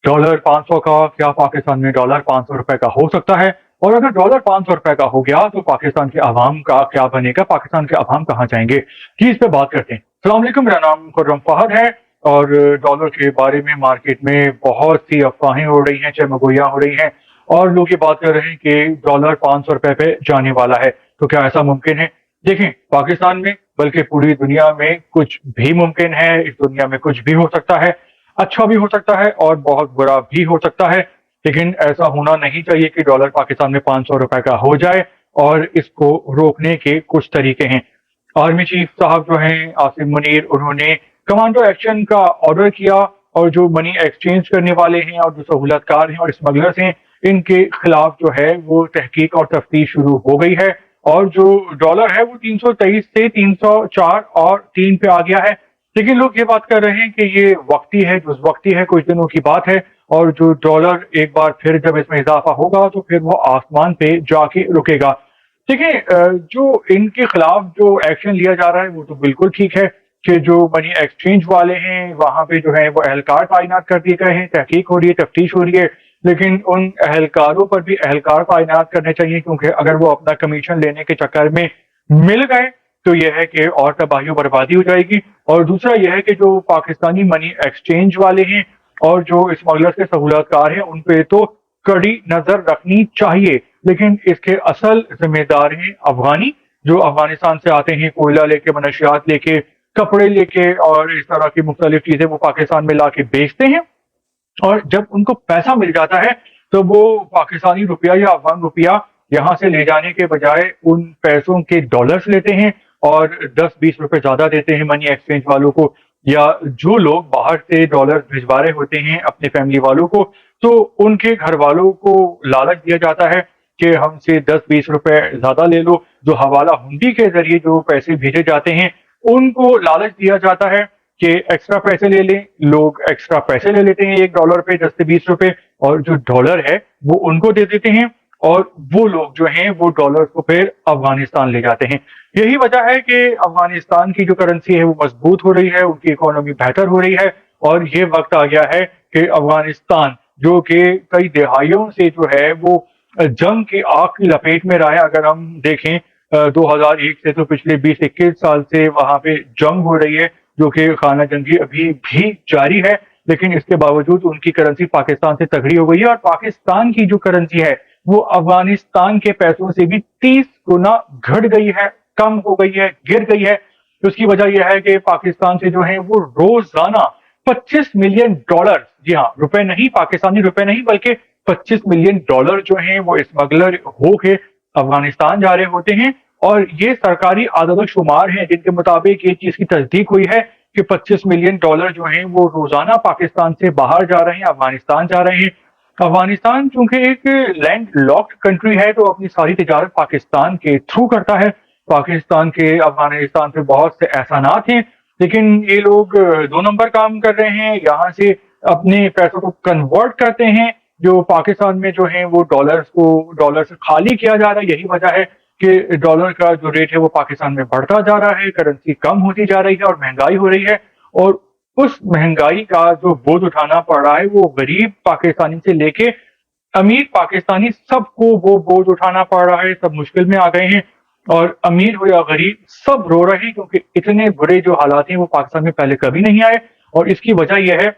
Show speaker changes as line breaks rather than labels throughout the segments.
Dollar 500 का, क्या पाकिस्तान में डॉलर 500 रुपए का हो सकता है? और अगर डॉलर 500 रुपए का हो गया तो पाकिस्तान के अवाम का क्या बनेगा? पाकिस्तान के अवाम कहाँ जाएंगे? जी, इस पे बात करते हैं। अस्सलाम वालेकुम, मेरा नाम खुर्रम फहद है और डॉलर के बारे में मार्केट में बहुत सी अफवाहें हो रही हैं, चमगोइयाँ हो रही हैं और लोग ये बात कर रहे हैं कि डॉलर 500 रुपए पे जाने वाला है। तो क्या ऐसा मुमकिन है? देखें, पाकिस्तान में बल्कि पूरी दुनिया में कुछ भी मुमकिन है। इस दुनिया में कुछ भी हो सकता है, अच्छा भी हो सकता है और बहुत बुरा भी हो सकता है। लेकिन ऐसा होना नहीं चाहिए कि डॉलर पाकिस्तान में 500 रुपए का हो जाए। और इसको रोकने के कुछ तरीके हैं। आर्मी चीफ साहब जो हैं आसिम मुनीर, उन्होंने कमांडो एक्शन का ऑर्डर किया और जो मनी एक्सचेंज करने वाले हैं और जो सहूलतकार हैं और स्मगलर्स हैं, इनके खिलाफ जो है वो तहकीक और तफ्तीश शुरू हो गई है। और जो डॉलर है वो 323 से 304 और 3 पे आ गया है। लेकिन लोग ये बात कर रहे हैं कि ये वक्ती है, जो वक्ती है, कुछ दिनों की बात है। और जो डॉलर एक बार फिर जब इसमें इजाफा होगा तो फिर वो आसमान पे जाके रुकेगा। देखिए, जो इनके खिलाफ जो एक्शन लिया जा रहा है वो तो बिल्कुल ठीक है कि जो मनी एक्सचेंज वाले हैं वहां पे जो है वो एहलकार तैनात कर दिए गए हैं, तहकीक हो रही है, तफ्तीश हो रही है। लेकिन उन एहलकारों पर भी एहलकार तैनात करने चाहिए, क्योंकि अगर वो अपना कमीशन लेने के चक्कर में मिल गए तो यह है कि और तबाही बर्बादी हो जाएगी। और दूसरा यह है कि जो पाकिस्तानी मनी एक्सचेंज वाले हैं और जो स्मगलर्स के सहूलतकार हैं उन पे तो कड़ी नजर रखनी चाहिए। लेकिन इसके असल जिम्मेदार हैं अफगानी, जो अफगानिस्तान से आते हैं कोयला लेके, मनशियात लेके, कपड़े लेके और इस तरह की मुख्तलिफ चीजें वो पाकिस्तान में ला के बेचते हैं। और जब उनको पैसा मिल जाता है तो वो पाकिस्तानी रुपया या अफगान रुपया यहाँ से ले जाने के बजाय उन पैसों के डॉलर्स लेते हैं और 10-20 रुपए ज्यादा देते हैं मनी एक्सचेंज वालों को। या जो लोग बाहर से डॉलर भिजवा रहे होते हैं अपने फैमिली वालों को, तो उनके घर वालों को लालच दिया जाता है कि हमसे 10-20 रुपए ज्यादा ले लो। जो हवाला हुंडी के जरिए जो पैसे भेजे जाते हैं उनको लालच दिया जाता है कि एक्स्ट्रा पैसे ले लें। लोग एक्स्ट्रा पैसे ले लेते हैं $1 पे 10 से 20 रुपए, और जो डॉलर है वो उनको दे देते हैं और वो लोग जो हैं वो डॉलर को फिर अफगानिस्तान ले जाते हैं। यही वजह है कि अफगानिस्तान की जो करेंसी है वो मजबूत हो रही है, उनकी इकोनॉमी बेहतर हो रही है। और ये वक्त आ गया है कि अफगानिस्तान, जो कि कई दहाइयों से जो है वो जंग की आग की लपेट में रहा है। अगर हम देखें 2001 से तो पिछले 20-21 साल से वहां पे जंग हो रही है, जो कि खाना जंगी अभी भी जारी है। लेकिन इसके बावजूद उनकी करेंसी पाकिस्तान से तगड़ी हो गई है और पाकिस्तान की जो करेंसी है वो अफगानिस्तान के पैसों से भी 30 गुना घट गई है, कम हो गई है, गिर गई है। उसकी वजह यह है कि पाकिस्तान से जो है वो रोजाना 25 मिलियन डॉलर, जी हाँ, रुपए नहीं, पाकिस्तानी रुपए नहीं, बल्कि 25 मिलियन डॉलर जो हैं वो स्मगलर होके अफगानिस्तान जा रहे होते हैं। और ये सरकारी आदद शुमार हैं जिनके मुताबिक ये चीज की तस्दीक हुई है कि 25 मिलियन डॉलर जो हैं वो रोजाना पाकिस्तान से बाहर जा रहे हैं, अफगानिस्तान जा रहे हैं। अफगानिस्तान चूंकि एक लैंड लॉक्ड कंट्री है तो अपनी सारी तिजारत पाकिस्तान के थ्रू करता है। पाकिस्तान के अफगानिस्तान पे बहुत से एहसानात हैं, लेकिन ये लोग 2 नंबर काम कर रहे हैं। यहाँ से अपने पैसों को कन्वर्ट करते हैं, जो पाकिस्तान में जो है वो डॉलर से खाली किया जा रहा है। यही वजह है कि डॉलर का जो रेट है वो पाकिस्तान में बढ़ता जा रहा है, करेंसी कम होती जा रही है और महंगाई हो रही है। और उस महंगाई का जो बोझ उठाना पड़ रहा है वो गरीब पाकिस्तानी से लेके अमीर पाकिस्तानी सबको वो बोझ उठाना पड़ रहा है। सब मुश्किल में आ गए हैं और अमीर हो या गरीब सब रो रहे हैं, क्योंकि इतने बुरे जो हालात हैं वो पाकिस्तान में पहले कभी नहीं आए। और इसकी वजह यह है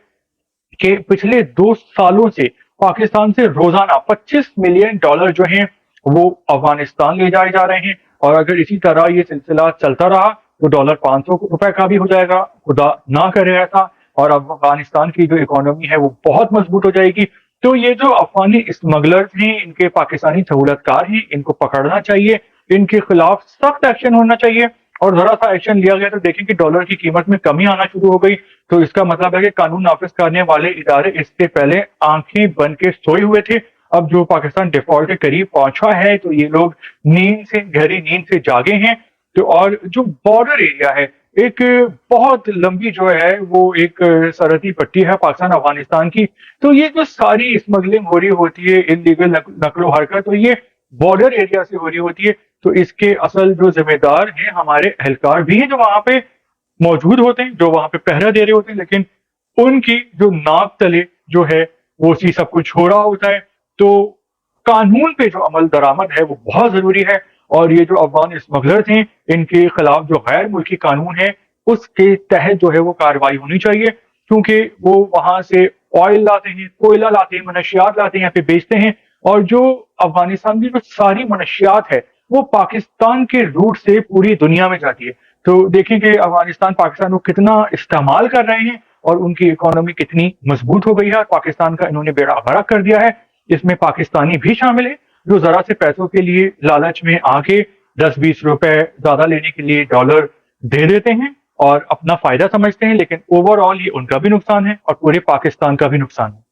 कि पिछले 2 सालों से पाकिस्तान से रोजाना 25 मिलियन डॉलर जो हैं वो अफगानिस्तान ले जाए जा रहे हैं। और अगर इसी तरह ये सिलसिला चलता रहा तो डॉलर 500 रुपए का भी हो जाएगा, खुदा ना करे ऐसा, और अफगानिस्तान की जो इकोनॉमी है वो बहुत मजबूत हो जाएगी। तो ये जो अफगानी स्मगलर्स हैं, इनके पाकिस्तानी सहूलतकार हैं, इनको पकड़ना चाहिए, इनके खिलाफ सख्त एक्शन होना चाहिए। और जरा सा एक्शन लिया गया तो देखें कि डॉलर की कीमत में कमी आना शुरू हो गई। तो इसका मतलब है कि कानून नाफिज करने वाले इदारे इससे पहले आंखें बन के सोए हुए थे। अब जो पाकिस्तान डिफॉल्ट के करीब पहुंचा है तो ये लोग गहरी नींद से जागे हैं। तो और जो बॉर्डर एरिया है, एक बहुत लंबी जो है वो एक सरहदी पट्टी है पाकिस्तान अफगानिस्तान की। तो ये जो सारी स्मगलिंग हो रही होती है, इलीगल नकलो हरकत, तो ये बॉर्डर एरिया से हो रही होती है। तो इसके असल जो जिम्मेदार हैं हमारे एहलकार भी हैं, जो वहां पे मौजूद होते हैं, जो वहां पे पहरा दे रहे होते हैं। लेकिन उनकी जो नाक तले जो है وہ सी सब कुछ हो रहा होता है। तो कानून पे जो अमल दरामद है वो बहुत जरूरी है, और ये जो अफगान स्मगलर्स हैं इनके खिलाफ जो गैर मुल्की कानून है उसके तहत जो है वो कार्रवाई होनी चाहिए, क्योंकि वो वहां से ऑयल लाते हैं, कोयला लाते हैं, मनशियात लाते हैं, यहाँ पे बेचते हैं, और जो अफगानिस्तान की जो सारी मनशियात है वो पाकिस्तान के रूट से पूरी दुनिया में जाती है। तो देखें कि अफगानिस्तान पाकिस्तान को कितना इस्तेमाल कर रहे हैं और उनकी इकोनॉमी कितनी मजबूत हो गई है, और पाकिस्तान का इन्होंने बेड़ा गर्क कर दिया है। इसमें पाकिस्तानी भी शामिल है जो जरा से पैसों के लिए लालच में आके 10-20 रुपए ज्यादा लेने के लिए डॉलर दे देते हैं और अपना फायदा समझते हैं, लेकिन ओवरऑल ये उनका भी नुकसान है और पूरे पाकिस्तान का भी नुकसान है।